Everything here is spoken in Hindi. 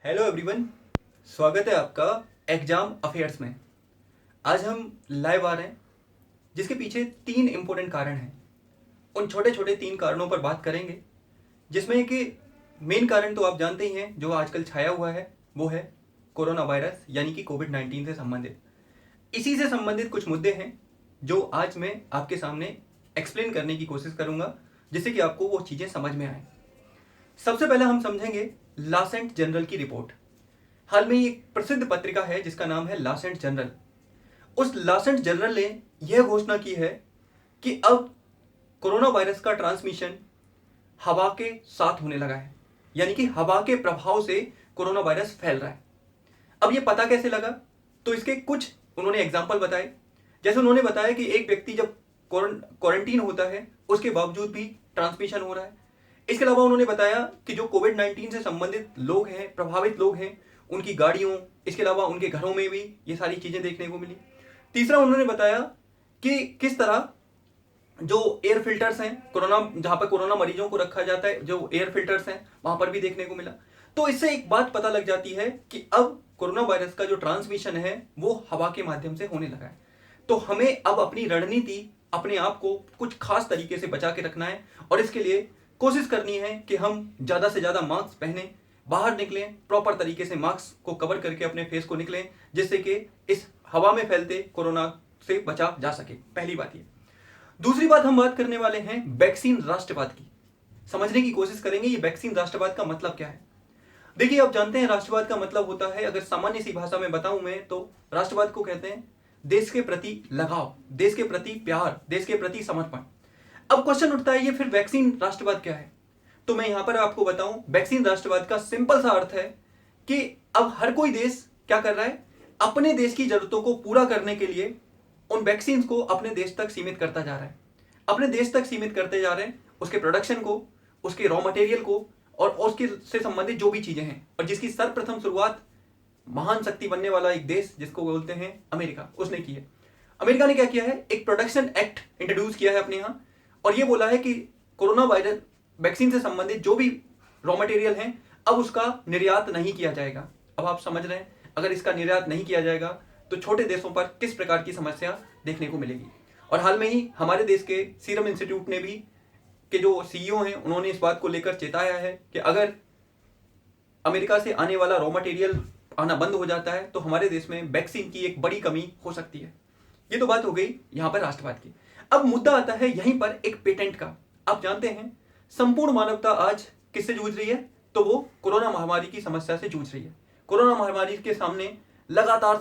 हेलो एवरीवन, स्वागत है आपका एग्जाम अफेयर्स में। आज हम लाइव आ रहे हैं जिसके पीछे 3 इंपॉर्टेंट कारण हैं। उन छोटे छोटे 3 कारणों पर बात करेंगे, जिसमें कि मेन कारण तो आप जानते ही हैं जो आजकल छाया हुआ है, वो है कोरोना वायरस यानी कि कोविड-19 से संबंधित। इसी से संबंधित कुछ मुद्दे हैं जो आज मैं आपके सामने एक्सप्लेन करने की कोशिश करूंगा, जिससे कि आपको वो चीज़ें समझ में आए। सबसे पहले हम समझेंगे लासेंट जनरल की रिपोर्ट। हाल में ही एक प्रसिद्ध पत्रिका है जिसका नाम है लासेंट जनरल। उस लासेंट जनरल ने यह घोषणा की है कि अब कोरोना वायरस का ट्रांसमिशन हवा के साथ होने लगा है, यानी कि हवा के प्रभाव से कोरोना वायरस फैल रहा है। अब यह पता कैसे लगा, तो इसके कुछ उन्होंने एग्जाम्पल बताए। जैसे उन्होंने बताया कि एक व्यक्ति जब क्वारंटीन होता है उसके बावजूद भी ट्रांसमिशन हो रहा है। इसके अलावा उन्होंने बताया कि जो कोविड-19 से संबंधित लोग हैं, प्रभावित लोग हैं, उनकी गाड़ियों, इसके अलावा उनके घरों में भी ये सारी चीजें देखने को मिली। तीसरा उन्होंने बताया कि किस तरह जो एयर फिल्टर्स हैं, कोरोना जहां पर कोरोना मरीजों को रखा जाता है, जो एयर फिल्टर्स हैं वहां पर भी देखने को मिला। तो इससे एक बात पता लग जाती है कि अब कोरोना वायरस का जो ट्रांसमिशन है वो हवा के माध्यम से होने लगा है। तो हमें अब अपनी रणनीति, अपने आप को कुछ खास तरीके से बचा के रखना है और इसके लिए कोशिश करनी है कि हम ज्यादा से ज्यादा मास्क पहने, बाहर निकलें, प्रॉपर तरीके से मास्क को कवर करके अपने फेस को निकलें, जिससे कि इस हवा में फैलते कोरोना से बचा जा सके। पहली बात ये। दूसरी बात, हम बात करने वाले हैं वैक्सीन राष्ट्रवाद की। समझने की कोशिश करेंगे ये वैक्सीन राष्ट्रवाद का मतलब क्या है। देखिए, आप जानते हैं राष्ट्रवाद का मतलब होता है, अगर सामान्य सी भाषा में बताऊं मैं, तो राष्ट्रवाद को कहते हैं देश के प्रति लगाव, देश के प्रति प्यार, देश के प्रति समर्पण। अब क्वेश्चन उठता है, ये फिर वैक्सीन राष्ट्रवाद क्या है? तो मैं यहां पर आपको बताऊं, वैक्सीन राष्ट्रवाद का सिंपल सा अर्थ है कि अब हर कोई देश क्या कर रहा है, अपने देश की जरूरतों को पूरा करने के लिए उन वैक्सीन को अपने देश तक सीमित करता जा रहा है, अपने देश तक सीमित करते जा रहे हैं, उसके प्रोडक्शन को, उसके रॉ मटेरियल को और उसके से संबंधित जो भी चीजें हैं। और जिसकी सर्वप्रथम शुरुआत महान शक्ति बनने वाला एक देश जिसको बोलते हैं अमेरिका, उसने की है। अमेरिका ने क्या किया है, एक प्रोडक्शन एक्ट इंट्रोड्यूस किया है अपने यहां और ये बोला है कि कोरोना वायरस वैक्सीन से संबंधित जो भी रॉ मटेरियल है अब उसका निर्यात नहीं किया जाएगा। अब आप समझ रहे हैं, अगर इसका निर्यात नहीं किया जाएगा तो छोटे देशों पर किस प्रकार की समस्या देखने को मिलेगी। और हाल में ही हमारे देश के सीरम इंस्टीट्यूट ने भी, के जो सीईओ हैं, उन्होंने इस बात को लेकर चेताया है कि अगर अमेरिका से आने वाला रॉ मटेरियल आना बंद हो जाता है तो हमारे देश में वैक्सीन की एक बड़ी कमी हो सकती है। ये तो बात हो गई यहां पर राष्ट्रवाद की। अब मुद्दा आता है यहीं पर एक पेटेंट का। आप जानते हैं संपूर्ण मानवता आज किससे जूझ रही है, तो वो कोरोना महामारी की समस्या से जूझ रही है। कोरोना महामारी के सामने लगातार